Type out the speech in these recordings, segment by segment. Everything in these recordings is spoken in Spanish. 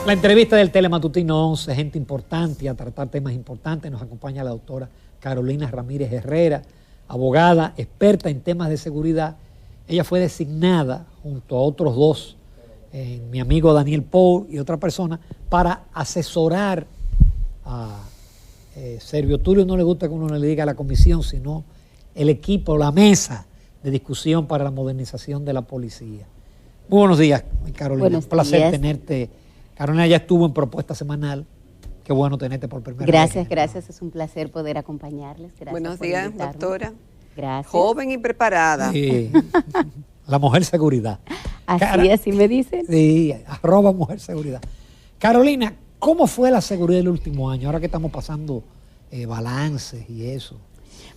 La entrevista del Telematutino 11, gente importante a tratar temas importantes. Nos acompaña la doctora Carolina Ramírez Herrera, abogada, experta en temas de seguridad. Ella fue designada junto a otros dos, mi amigo Daniel Pou y otra persona, para asesorar a Servio Tulio. No le gusta que uno le diga a la comisión, sino el equipo, la mesa de discusión para la modernización de la policía. Muy buenos días, Carolina. Buenos Un placer días. tenerte. Carolina ya estuvo en Propuesta Semanal. Qué bueno tenerte por primera vez. Gracias, gracias. Es un placer poder acompañarles. Gracias. Buenos por días, invitarme. doctora. Gracias. Joven y preparada. Sí. La mujer seguridad. Así me dicen. Sí, @ mujer seguridad. Carolina, ¿cómo fue la seguridad del último año? Ahora que estamos pasando balances y eso.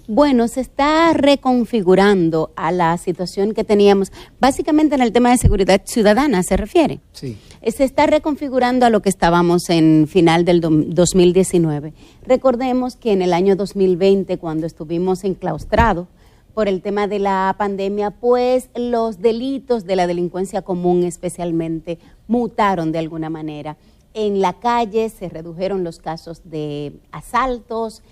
Bueno, se está reconfigurando a la situación que teníamos, básicamente en el tema de seguridad ciudadana, ¿se refiere? Sí. Se está reconfigurando a lo que estábamos en final del 2019. Recordemos que en el año 2020, cuando estuvimos enclaustrados por el tema de la pandemia, pues los delitos de la delincuencia común especialmente mutaron de alguna manera. En la calle se redujeron los casos de asaltos,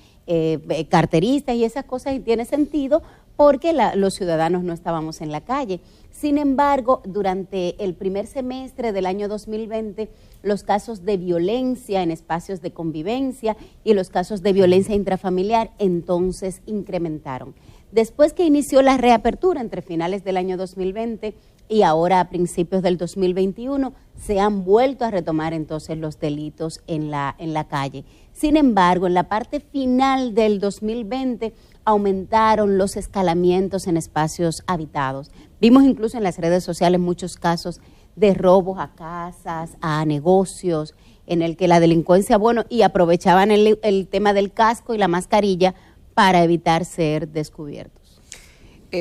carteristas y esas cosas, y tiene sentido porque los ciudadanos no estábamos en la calle. Sin embargo, durante el primer semestre del año 2020, los casos de violencia en espacios de convivencia y los casos de violencia intrafamiliar entonces incrementaron. Después que inició la reapertura entre finales del año 2020 y ahora a principios del 2021, se han vuelto a retomar entonces los delitos en la calle. Sin embargo, en la parte final del 2020 aumentaron los escalamientos en espacios habitados. Vimos incluso en las redes sociales muchos casos de robos a casas, a negocios, en el que la delincuencia, y aprovechaban el tema del casco y la mascarilla para evitar ser descubiertos.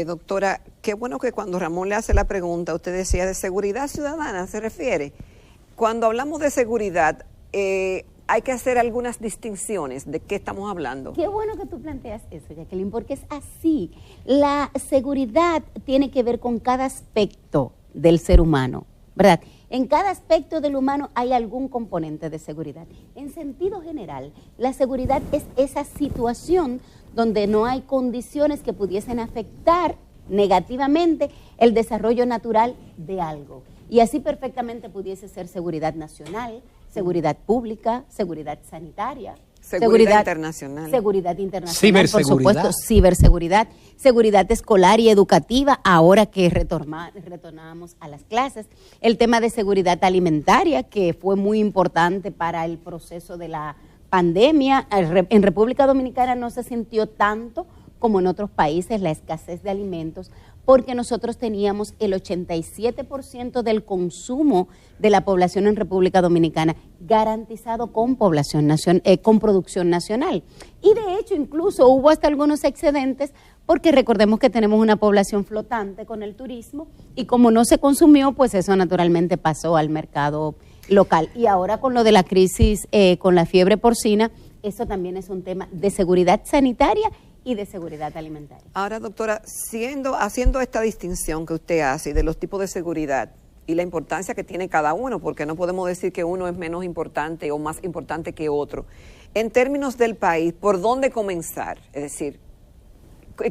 Doctora, qué bueno que cuando Ramón le hace la pregunta, usted decía de seguridad ciudadana, ¿se refiere? Cuando hablamos de seguridad, hay que hacer algunas distinciones de qué estamos hablando. Qué bueno que tú planteas eso, Jacqueline, porque es así. La seguridad tiene que ver con cada aspecto del ser humano, ¿verdad? En cada aspecto del humano hay algún componente de seguridad. En sentido general, la seguridad es esa situación donde no hay condiciones que pudiesen afectar negativamente el desarrollo natural de algo. Y así perfectamente pudiese ser seguridad nacional, seguridad pública, seguridad sanitaria, seguridad internacional. Seguridad internacional, Ciberseguridad. por supuesto, ciberseguridad, seguridad escolar y educativa, ahora que retornamos a las clases. El tema de seguridad alimentaria, que fue muy importante para el proceso de la pandemia. En República Dominicana no se sintió tanto como en otros países la escasez de alimentos, porque nosotros teníamos el 87% del consumo de la población en República Dominicana garantizado con producción nacional. Y de hecho incluso hubo hasta algunos excedentes, porque recordemos que tenemos una población flotante con el turismo, y como no se consumió, pues eso naturalmente pasó al mercado local. Y ahora con lo de la crisis, con la fiebre porcina, eso también es un tema de seguridad sanitaria y de seguridad alimentaria. Ahora, doctora, haciendo esta distinción que usted hace de los tipos de seguridad y la importancia que tiene cada uno, porque no podemos decir que uno es menos importante o más importante que otro, en términos del país, ¿por dónde comenzar? Es decir,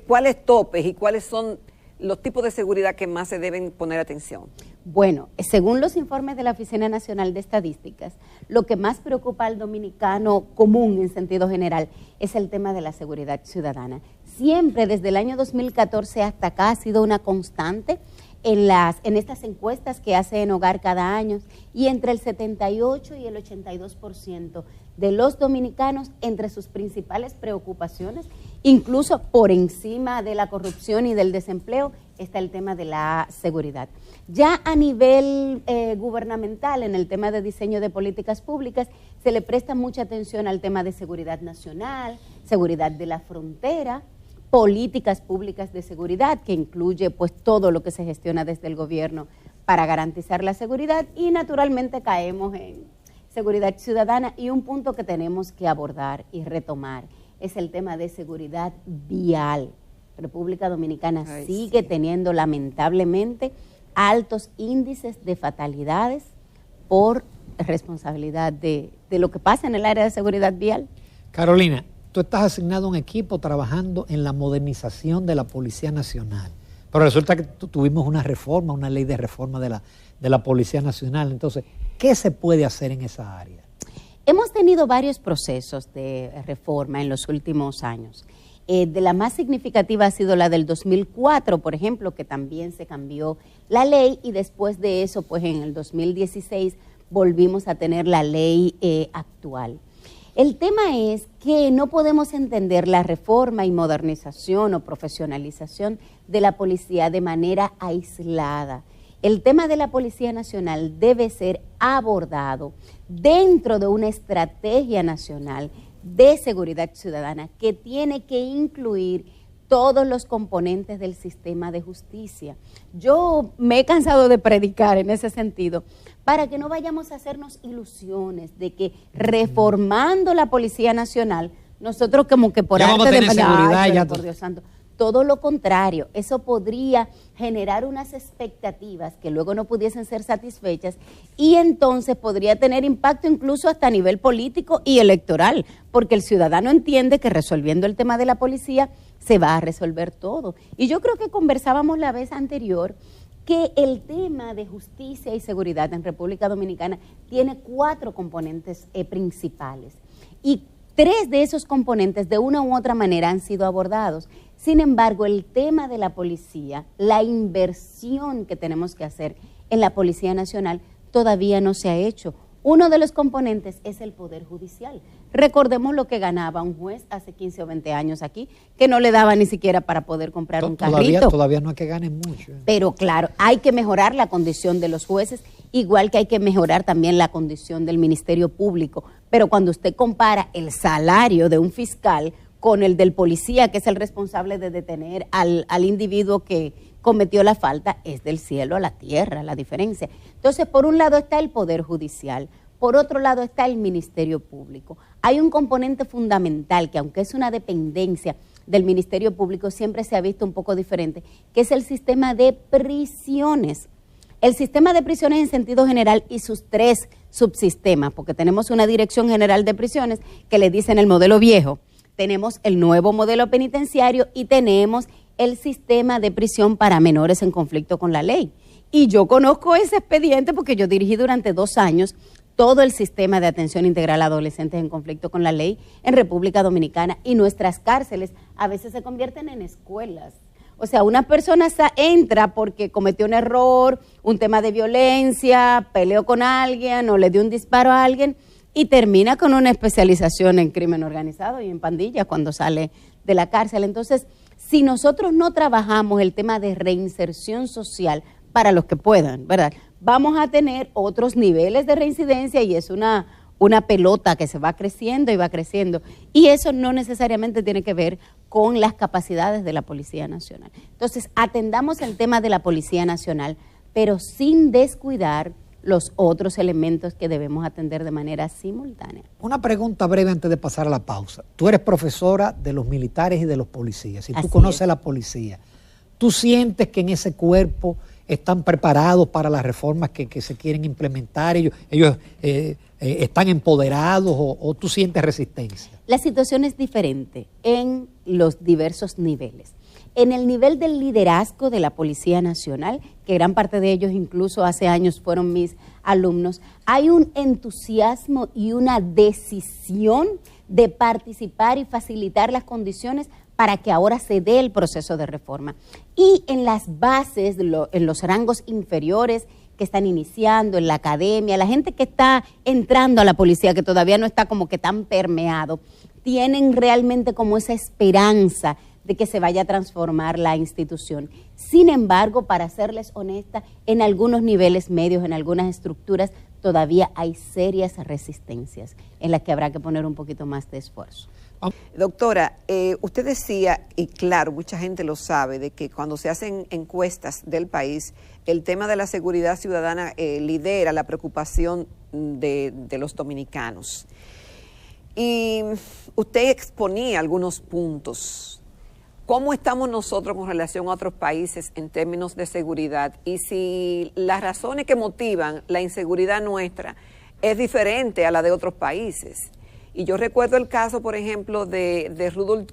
¿cuáles topes y cuáles son los tipos de seguridad que más se deben poner atención? Bueno, según los informes de la Oficina Nacional de Estadísticas, lo que más preocupa al dominicano común en sentido general es el tema de la seguridad ciudadana. Siempre desde el año 2014 hasta acá ha sido una constante en estas encuestas que hace En Hogar cada año, y entre el 78 y el 82% de los dominicanos, entre sus principales preocupaciones, incluso por encima de la corrupción y del desempleo, está el tema de la seguridad. Ya a nivel gubernamental, en el tema de diseño de políticas públicas, se le presta mucha atención al tema de seguridad nacional, seguridad de la frontera, políticas públicas de seguridad, que incluye pues todo lo que se gestiona desde el gobierno para garantizar la seguridad, y naturalmente caemos en seguridad ciudadana. Y un punto que tenemos que abordar y retomar es el tema de seguridad vial. República Dominicana sigue teniendo lamentablemente altos índices de fatalidades por responsabilidad de lo que pasa en el área de seguridad vial. Carolina, tú estás asignado a un equipo trabajando en la modernización de la Policía Nacional, pero resulta que tuvimos una reforma, una ley de reforma de la Policía Nacional. Entonces, ¿qué se puede hacer en esa área? Hemos tenido varios procesos de reforma en los últimos años. De la más significativa ha sido la del 2004, por ejemplo, que también se cambió la ley, y después de eso, pues en el 2016 volvimos a tener la ley actual. El tema es que no podemos entender la reforma y modernización o profesionalización de la policía de manera aislada. El tema de la Policía Nacional debe ser abordado dentro de una estrategia nacional de seguridad ciudadana que tiene que incluir todos los componentes del sistema de justicia. Yo me he cansado de predicar en ese sentido para que no vayamos a hacernos ilusiones de que reformando la Policía Nacional, nosotros como que por ya arte de seguridad, por Dios santo. Todo lo contrario, eso podría generar unas expectativas que luego no pudiesen ser satisfechas, y entonces podría tener impacto incluso hasta a nivel político y electoral, porque el ciudadano entiende que resolviendo el tema de la policía se va a resolver todo. Y yo creo que conversábamos la vez anterior que el tema de justicia y seguridad en República Dominicana tiene 4 componentes principales, y 3 de esos componentes de una u otra manera han sido abordados. Sin embargo, el tema de la policía, la inversión que tenemos que hacer en la Policía Nacional todavía no se ha hecho. Uno de los componentes es el Poder Judicial. Recordemos lo que ganaba un juez hace 15 o 20 años aquí, que no le daba ni siquiera para poder comprar un carrito. Todavía no es que ganen mucho. Pero claro, hay que mejorar la condición de los jueces, igual que hay que mejorar también la condición del Ministerio Público. Pero cuando usted compara el salario de un fiscal con el del policía, que es el responsable de detener al individuo que cometió la falta, es del cielo a la tierra la diferencia. Entonces, por un lado está el Poder Judicial, por otro lado está el Ministerio Público. Hay un componente fundamental que, aunque es una dependencia del Ministerio Público, siempre se ha visto un poco diferente, que es el sistema de prisiones. El sistema de prisiones en sentido general y sus 3 subsistemas, porque tenemos una Dirección General de Prisiones que le dicen el modelo viejo, tenemos el nuevo modelo penitenciario y tenemos el sistema de prisión para menores en conflicto con la ley. Y yo conozco ese expediente porque yo dirigí durante 2 años todo el sistema de atención integral a adolescentes en conflicto con la ley en República Dominicana, y nuestras cárceles a veces se convierten en escuelas. O sea, una persona entra porque cometió un error, un tema de violencia, peleó con alguien o le dio un disparo a alguien, y termina con una especialización en crimen organizado y en pandillas cuando sale de la cárcel. Entonces, si nosotros no trabajamos el tema de reinserción social para los que puedan, ¿verdad?, vamos a tener otros niveles de reincidencia, y es una pelota que se va creciendo y va creciendo. Y eso no necesariamente tiene que ver con las capacidades de la Policía Nacional. Entonces, atendamos el tema de la Policía Nacional, pero sin descuidar los otros elementos que debemos atender de manera simultánea. Una pregunta breve antes de pasar a la pausa. Tú eres profesora de los militares y de los policías, y tú conoces la policía. ¿Tú sientes que en ese cuerpo están preparados para las reformas que se quieren implementar? ¿Ellos están empoderados o tú sientes resistencia? La situación es diferente en los diversos niveles. En el nivel del liderazgo de la Policía Nacional, que gran parte de ellos incluso hace años fueron mis alumnos, hay un entusiasmo y una decisión de participar y facilitar las condiciones para que ahora se dé el proceso de reforma. Y en las bases, en los rangos inferiores que están iniciando, en la academia, la gente que está entrando a la policía, que todavía no está como que tan permeado, tienen realmente como esa esperanza de que se vaya a transformar la institución. Sin embargo, para serles honesta, en algunos niveles medios, en algunas estructuras, todavía hay serias resistencias en las que habrá que poner un poquito más de esfuerzo. Doctora, usted decía, y claro, mucha gente lo sabe, de que cuando se hacen encuestas del país, el tema de la seguridad ciudadana lidera la preocupación de los dominicanos. Y usted exponía algunos puntos. ¿Cómo estamos nosotros con relación a otros países en términos de seguridad? Y si las razones que motivan la inseguridad nuestra es diferente a la de otros países. Y yo recuerdo el caso, por ejemplo, de Rudolph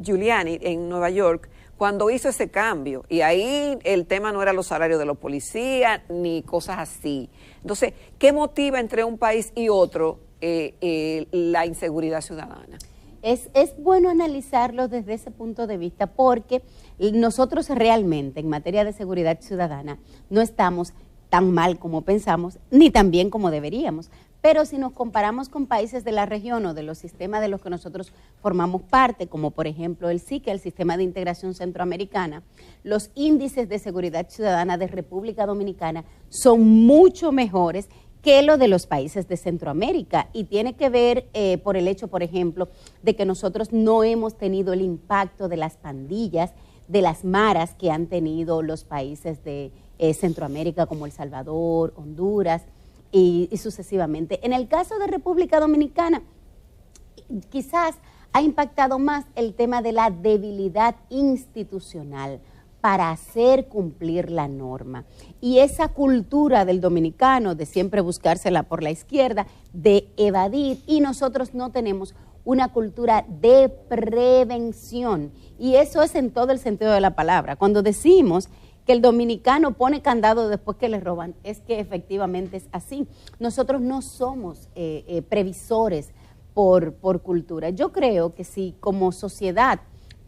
Giuliani en Nueva York, cuando hizo ese cambio. Y ahí el tema no era los salarios de los policías ni cosas así. Entonces, ¿qué motiva entre un país y otro la inseguridad ciudadana? Es bueno analizarlo desde ese punto de vista porque nosotros realmente en materia de seguridad ciudadana no estamos tan mal como pensamos, ni tan bien como deberíamos. Pero si nos comparamos con países de la región o de los sistemas de los que nosotros formamos parte, como por ejemplo el SICA, el Sistema de Integración Centroamericana, los índices de seguridad ciudadana de República Dominicana son mucho mejores que lo de los países de Centroamérica, y tiene que ver por el hecho, por ejemplo, de que nosotros no hemos tenido el impacto de las pandillas, de las maras que han tenido los países de Centroamérica como El Salvador, Honduras y sucesivamente. En el caso de República Dominicana, quizás ha impactado más el tema de la debilidad institucional para hacer cumplir la norma. Y esa cultura del dominicano de siempre buscársela por la izquierda, de evadir, y nosotros no tenemos una cultura de prevención. Y eso es en todo el sentido de la palabra. Cuando decimos que el dominicano pone candado después que le roban, es que efectivamente es así. Nosotros no somos previsores por cultura. Yo creo que si como sociedad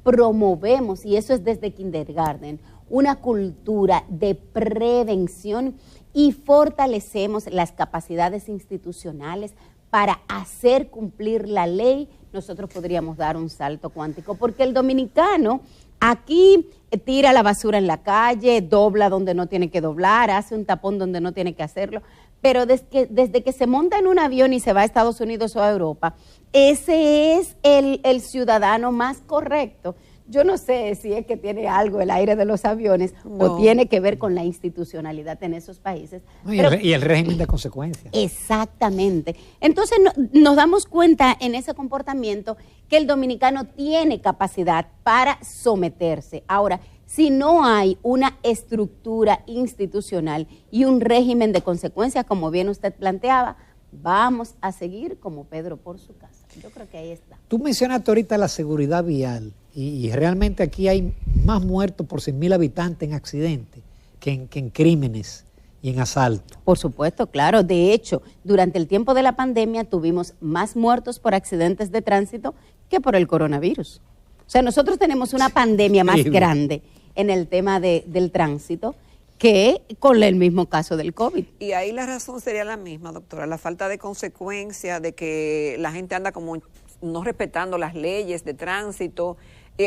promovemos, y eso es desde kindergarten, una cultura de prevención y fortalecemos las capacidades institucionales para hacer cumplir la ley, nosotros podríamos dar un salto cuántico, porque el dominicano aquí tira la basura en la calle, dobla donde no tiene que doblar, hace un tapón donde no tiene que hacerlo, pero desde que se monta en un avión y se va a Estados Unidos o a Europa, ese es el ciudadano más correcto. Yo no sé si es que tiene algo el aire de los aviones o tiene que ver con la institucionalidad en esos países. Y el régimen de consecuencias. Exactamente. Entonces nos damos cuenta en ese comportamiento que el dominicano tiene capacidad para someterse. Ahora, si no hay una estructura institucional y un régimen de consecuencias, como bien usted planteaba, vamos a seguir como Pedro por su casa. Yo creo que ahí está. Tú mencionaste ahorita la seguridad vial y realmente aquí hay más muertos por 100.000 habitantes en accidentes que en crímenes y en asaltos. Por supuesto, claro. De hecho, durante el tiempo de la pandemia tuvimos más muertos por accidentes de tránsito que por el coronavirus. O sea, nosotros tenemos una pandemia más grande en el tema del tránsito que con el mismo caso del COVID. Y ahí la razón sería la misma, doctora, la falta de consecuencia, de que la gente anda como no respetando las leyes de tránsito.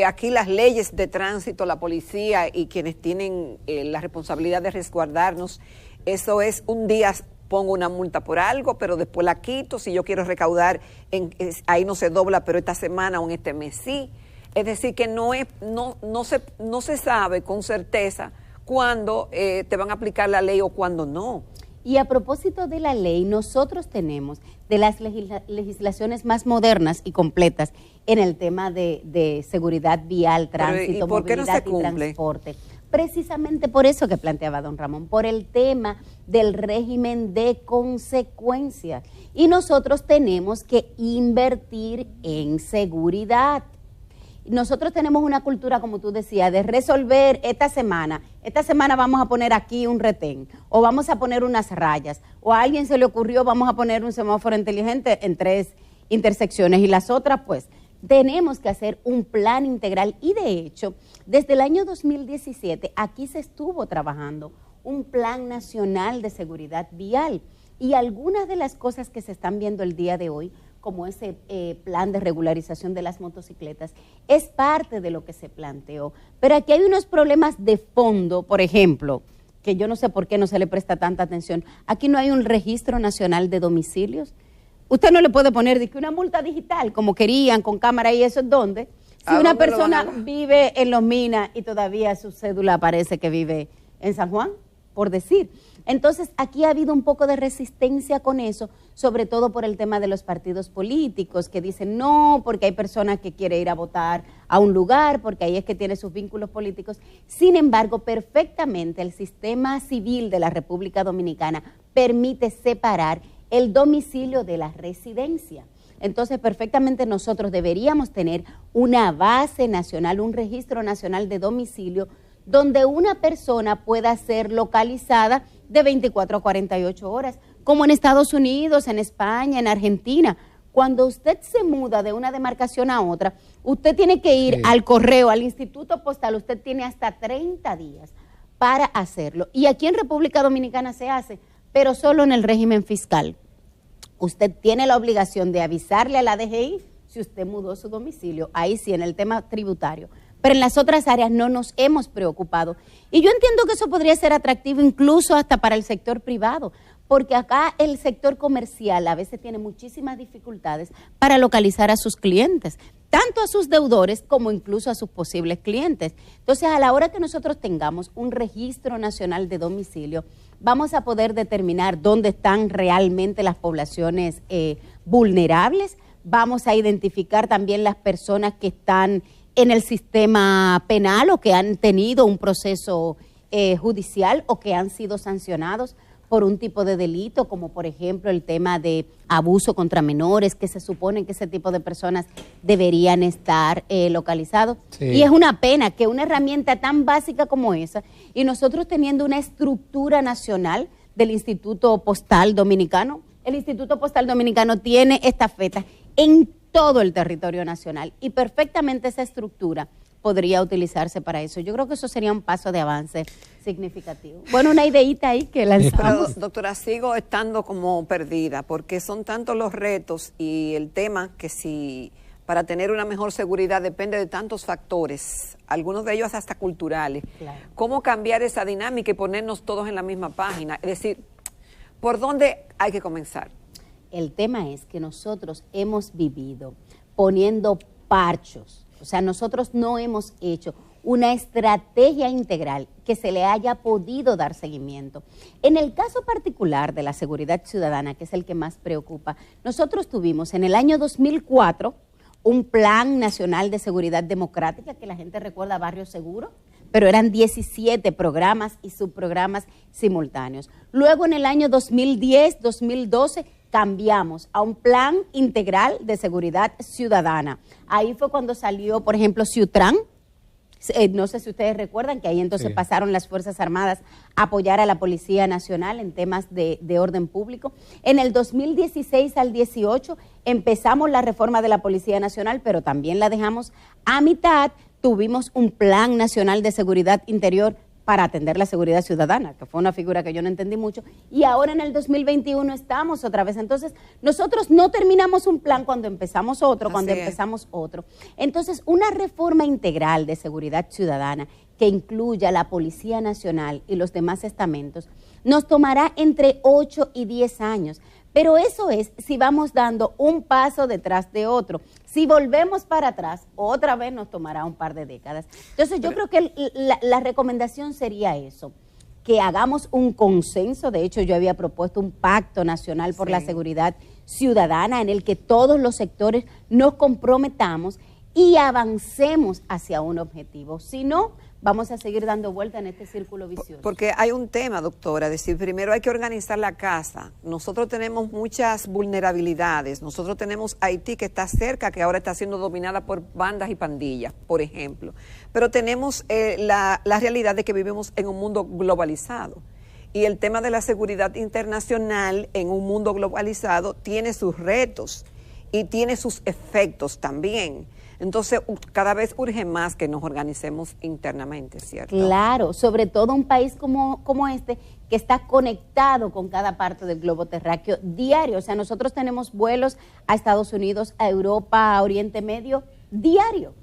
Aquí las leyes de tránsito, la policía y quienes tienen la responsabilidad de resguardarnos, eso es un día pongo una multa por algo, pero después la quito, si yo quiero recaudar, ahí no se dobla, pero esta semana o en este mes sí. Es decir, que no se sabe con certeza cuándo te van a aplicar la ley o cuándo no. Y a propósito de la ley, nosotros tenemos de las legislaciones más modernas y completas en el tema de seguridad vial, tránsito, movilidad y transporte. Precisamente por eso que planteaba don Ramón, por el tema del régimen de consecuencias. Y nosotros tenemos que invertir en seguridad. Nosotros tenemos una cultura, como tú decías, de resolver esta semana vamos a poner aquí un retén, o vamos a poner unas rayas, o a alguien se le ocurrió vamos a poner un semáforo inteligente en 3 intersecciones, y las otras pues tenemos que hacer un plan integral. Y de hecho, desde el año 2017 aquí se estuvo trabajando un plan nacional de seguridad vial, y algunas de las cosas que se están viendo el día de hoy, como ese plan de regularización de las motocicletas, es parte de lo que se planteó. Pero aquí hay unos problemas de fondo, por ejemplo, que yo no sé por qué no se le presta tanta atención. Aquí no hay un registro nacional de domicilios. Usted no le puede poner una multa digital, como querían, con cámara, y eso es donde. Si una persona vive en Los Minas y todavía su cédula aparece que vive en San Juan, por decir. Entonces, aquí ha habido un poco de resistencia con eso, sobre todo por el tema de los partidos políticos, que dicen no, porque hay personas que quieren ir a votar a un lugar, porque ahí es que tiene sus vínculos políticos. Sin embargo, perfectamente el sistema civil de la República Dominicana permite separar el domicilio de la residencia. Entonces, perfectamente nosotros deberíamos tener una base nacional, un registro nacional de domicilio, donde una persona pueda ser localizada de 24 a 48 horas, como en Estados Unidos, en España, en Argentina. Cuando usted se muda de una demarcación a otra, usted tiene que ir al correo, al instituto postal, usted tiene hasta 30 días para hacerlo. Y aquí en República Dominicana se hace, pero solo en el régimen fiscal. Usted tiene la obligación de avisarle a la DGI si usted mudó su domicilio, ahí sí, en el tema tributario. Pero en las otras áreas no nos hemos preocupado. Y yo entiendo que eso podría ser atractivo incluso hasta para el sector privado, porque acá el sector comercial a veces tiene muchísimas dificultades para localizar a sus clientes, tanto a sus deudores como incluso a sus posibles clientes. Entonces, a la hora que nosotros tengamos un registro nacional de domicilio, vamos a poder determinar dónde están realmente las poblaciones vulnerables, vamos a identificar también las personas que están en el sistema penal o que han tenido un proceso judicial o que han sido sancionados por un tipo de delito, como por ejemplo el tema de abuso contra menores, que se supone que ese tipo de personas deberían estar localizados. Sí. Y es una pena que una herramienta tan básica como esa, y nosotros teniendo una estructura nacional del Instituto Postal Dominicano, el Instituto Postal Dominicano tiene estafetas en todo el territorio nacional y perfectamente esa estructura podría utilizarse para eso. Yo creo que eso sería un paso de avance significativo. Bueno, una ideita ahí que lanzamos. Pero, doctora, sigo estando como perdida porque son tantos los retos y el tema que si para tener una mejor seguridad depende de tantos factores, algunos de ellos hasta culturales. Claro. ¿Cómo cambiar esa dinámica y ponernos todos en la misma página? Es decir, ¿por dónde hay que comenzar? El tema es que nosotros hemos vivido poniendo parchos. O sea, nosotros no hemos hecho una estrategia integral que se le haya podido dar seguimiento. En el caso particular de la seguridad ciudadana, que es el que más preocupa, nosotros tuvimos en el año 2004 un Plan Nacional de Seguridad Democrática, que la gente recuerda Barrio Seguro, pero eran 17 programas y subprogramas simultáneos. Luego en el año 2010, 2012, cambiamos a un plan integral de seguridad ciudadana. Ahí fue cuando salió, por ejemplo, Ciutran. No sé si ustedes recuerdan que ahí entonces pasaron las Fuerzas Armadas a apoyar a la Policía Nacional en temas de orden público. En el 2016 al 18 empezamos la reforma de la Policía Nacional, pero también la dejamos a mitad. Tuvimos un Plan Nacional de Seguridad Interior para atender la seguridad ciudadana, que fue una figura que yo no entendí mucho, y ahora en el 2021 estamos otra vez. Entonces, nosotros no terminamos un plan cuando empezamos otro, empezamos otro. Entonces, una reforma integral de seguridad ciudadana que incluya la Policía Nacional y los demás estamentos, nos tomará entre 8 y 10 años. Pero eso es si vamos dando un paso detrás de otro. Si volvemos para atrás, otra vez nos tomará un par de décadas. Entonces yo creo que la recomendación sería eso, que hagamos un consenso. De hecho, yo había propuesto un pacto nacional por la seguridad ciudadana en el que todos los sectores nos comprometamos y avancemos hacia un objetivo. Si no, vamos a seguir dando vuelta en este círculo vicioso. Porque hay un tema, doctora, es decir, primero hay que organizar la casa. Nosotros tenemos muchas vulnerabilidades. Nosotros tenemos Haití, que está cerca, que ahora está siendo dominada por bandas y pandillas, por ejemplo. Pero tenemos la realidad de que vivimos en un mundo globalizado. Y el tema de la seguridad internacional en un mundo globalizado tiene sus retos y tiene sus efectos también. Entonces, cada vez urge más que nos organicemos internamente, ¿cierto? Claro, sobre todo un país como este, que está conectado con cada parte del globo terráqueo diario. O sea, nosotros tenemos vuelos a Estados Unidos, a Europa, a Oriente Medio, diario.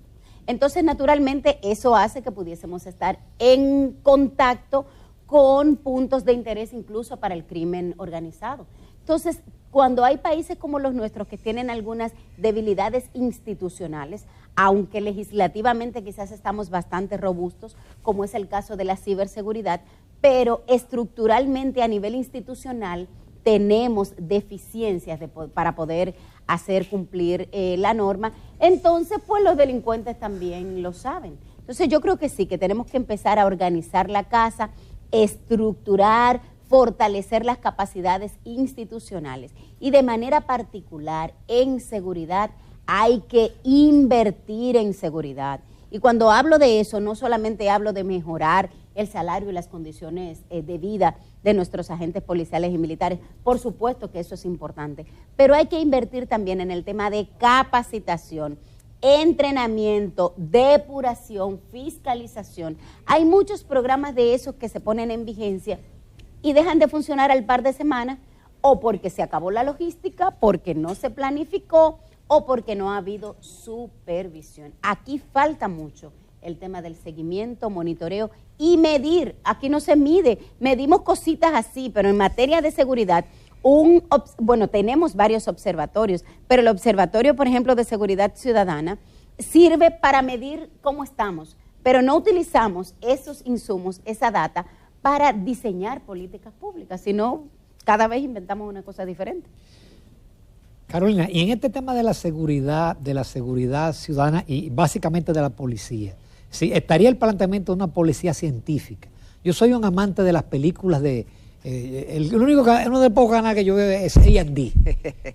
Entonces, naturalmente, eso hace que pudiésemos estar en contacto con puntos de interés incluso para el crimen organizado. Entonces, cuando hay países como los nuestros que tienen algunas debilidades institucionales, aunque legislativamente quizás estamos bastante robustos, como es el caso de la ciberseguridad, pero estructuralmente a nivel institucional tenemos deficiencias para poder hacer cumplir la norma, entonces pues los delincuentes también lo saben. Entonces yo creo que sí, que tenemos que empezar a organizar la casa, estructurar, fortalecer las capacidades institucionales y de manera particular en seguridad hay que invertir en seguridad. Y cuando hablo de eso, no solamente hablo de mejorar el salario y las condiciones de vida de nuestros agentes policiales y militares, por supuesto que eso es importante, pero hay que invertir también en el tema de capacitación, entrenamiento, depuración, fiscalización. Hay muchos programas de esos que se ponen en vigencia y dejan de funcionar al par de semanas, o porque se acabó la logística, porque no se planificó, o porque no ha habido supervisión. Aquí falta mucho el tema del seguimiento, monitoreo y medir. Aquí no se mide, medimos cositas así, pero en materia de seguridad, tenemos varios observatorios, pero el observatorio, por ejemplo, de seguridad ciudadana, sirve para medir cómo estamos, pero no utilizamos esos insumos, esa data, para diseñar políticas públicas, sino cada vez inventamos una cosa diferente. Carolina, y en este tema de la seguridad ciudadana y básicamente de la policía, ¿sí? Estaría el planteamiento de una policía científica. Yo soy un amante de las películas de... uno de los pocos canales que yo veo es A&D.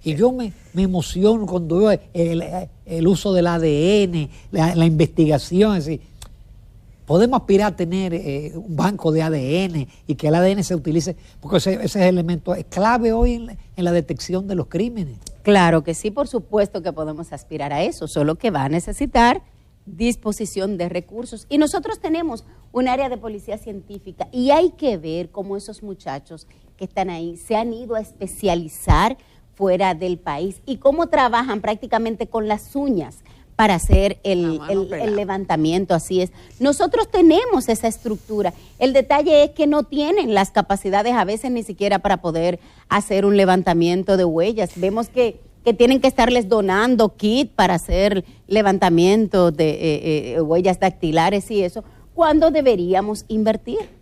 Y yo me emociono cuando veo el uso del ADN, la investigación. Es decir, podemos aspirar a tener un banco de ADN y que el ADN se utilice, porque ese elemento es clave hoy en la detección de los crímenes. Claro que sí, por supuesto que podemos aspirar a eso, solo que va a necesitar disposición de recursos. Y nosotros tenemos un área de policía científica y hay que ver cómo esos muchachos que están ahí se han ido a especializar fuera del país y cómo trabajan prácticamente con las uñas para hacer el levantamiento, así es. Nosotros tenemos esa estructura. El detalle es que no tienen las capacidades a veces ni siquiera para poder hacer un levantamiento de huellas. Vemos que tienen que estarles donando kit para hacer levantamiento de huellas dactilares y eso, cuando deberíamos invertir.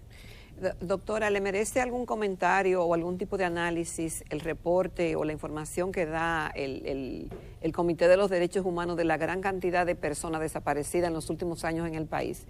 Doctora, ¿le merece algún comentario o algún tipo de análisis el reporte o la información que da el Comité de los Derechos Humanos de la gran cantidad de personas desaparecidas en los últimos años en el país?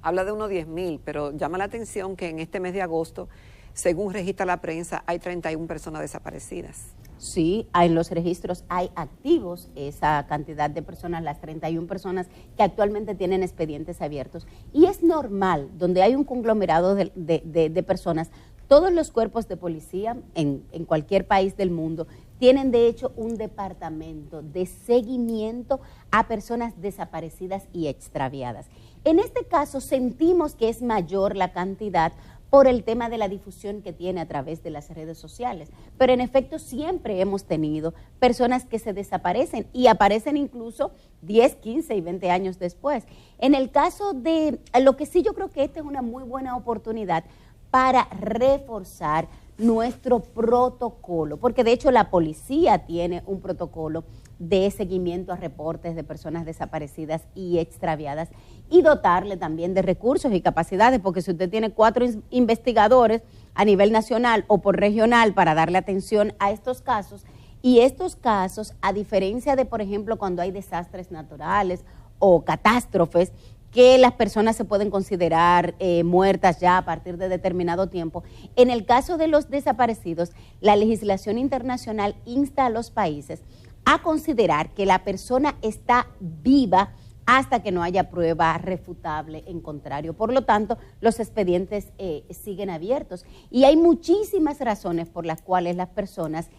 Habla de unos 10,000, pero llama la atención que en este mes de agosto, según registra la prensa, hay 31 personas desaparecidas. Sí, en los registros hay activos esa cantidad de personas, las 31 personas que actualmente tienen expedientes abiertos. Y es normal, donde hay un conglomerado de personas, todos los cuerpos de policía en cualquier país del mundo tienen de hecho un departamento de seguimiento a personas desaparecidas y extraviadas. En este caso sentimos que es mayor la cantidad por el tema de la difusión que tiene a través de las redes sociales. Pero en efecto siempre hemos tenido personas que se desaparecen y aparecen incluso 10, 15 y 20 años después. En el caso de, lo que sí yo creo que esta es una muy buena oportunidad para reforzar nuestro protocolo, porque de hecho la policía tiene un protocolo de seguimiento a reportes de personas desaparecidas y extraviadas y dotarle también de recursos y capacidades, porque si usted tiene 4 investigadores a nivel nacional o por regional para darle atención a estos casos, y estos casos, a diferencia de, por ejemplo, cuando hay desastres naturales o catástrofes, que las personas se pueden considerar muertas ya a partir de determinado tiempo. En el caso de los desaparecidos, la legislación internacional insta a los países a considerar que la persona está viva hasta que no haya prueba refutable en contrario. Por lo tanto, los expedientes siguen abiertos y hay muchísimas razones por las cuales las personas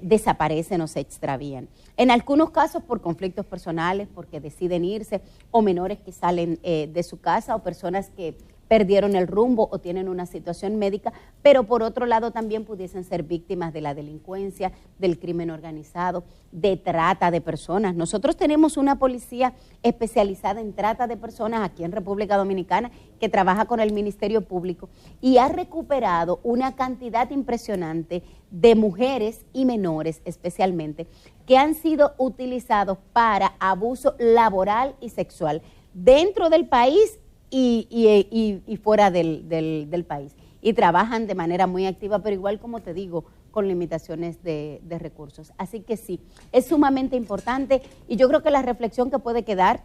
desaparecen o se extravían. En algunos casos por conflictos personales, porque deciden irse, o menores que salen de su casa, o personas que perdieron el rumbo o tienen una situación médica, pero por otro lado también pudiesen ser víctimas de la delincuencia, del crimen organizado, de trata de personas. Nosotros tenemos una policía especializada en trata de personas aquí en República Dominicana que trabaja con el Ministerio Público y ha recuperado una cantidad impresionante de mujeres y menores especialmente que han sido utilizados para abuso laboral y sexual dentro del país y fuera del país. Y trabajan de manera muy activa, pero igual, como te digo, con limitaciones de recursos. Así que sí, es sumamente importante y yo creo que la reflexión que puede quedar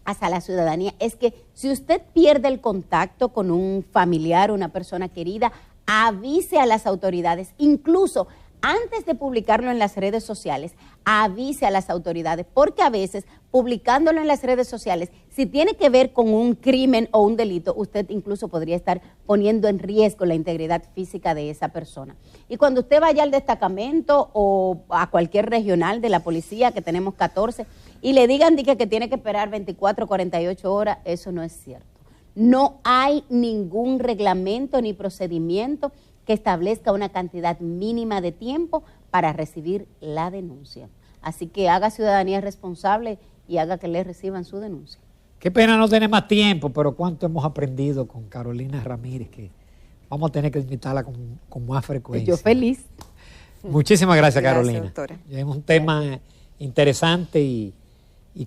hacia la ciudadanía es que si usted pierde el contacto con un familiar, una persona querida, avise a las autoridades, incluso antes de publicarlo en las redes sociales, avise a las autoridades, porque a veces publicándolo en las redes sociales, si tiene que ver con un crimen o un delito, usted incluso podría estar poniendo en riesgo la integridad física de esa persona. Y cuando usted vaya al destacamento o a cualquier regional de la policía, que tenemos 14, y le digan que tiene que esperar 24 o 48 horas, eso no es cierto. No hay ningún reglamento ni procedimiento que establezca una cantidad mínima de tiempo para recibir la denuncia. Así que haga ciudadanía responsable y haga que le reciban su denuncia. Qué pena no tener más tiempo, pero cuánto hemos aprendido con Carolina Ramírez, que vamos a tener que invitarla con más frecuencia. Yo feliz. Muchísimas gracias, Carolina. Doctora. Es un tema interesante y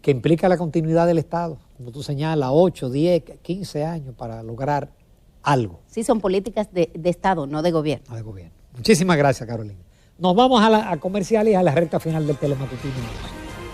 que implica la continuidad del Estado, como tú señalas, 8, 10, 15 años para lograr algo. Sí, son políticas de Estado, no de gobierno. No de gobierno. Muchísimas gracias, Carolina. Nos vamos a comerciales y a la recta final del Telematutino.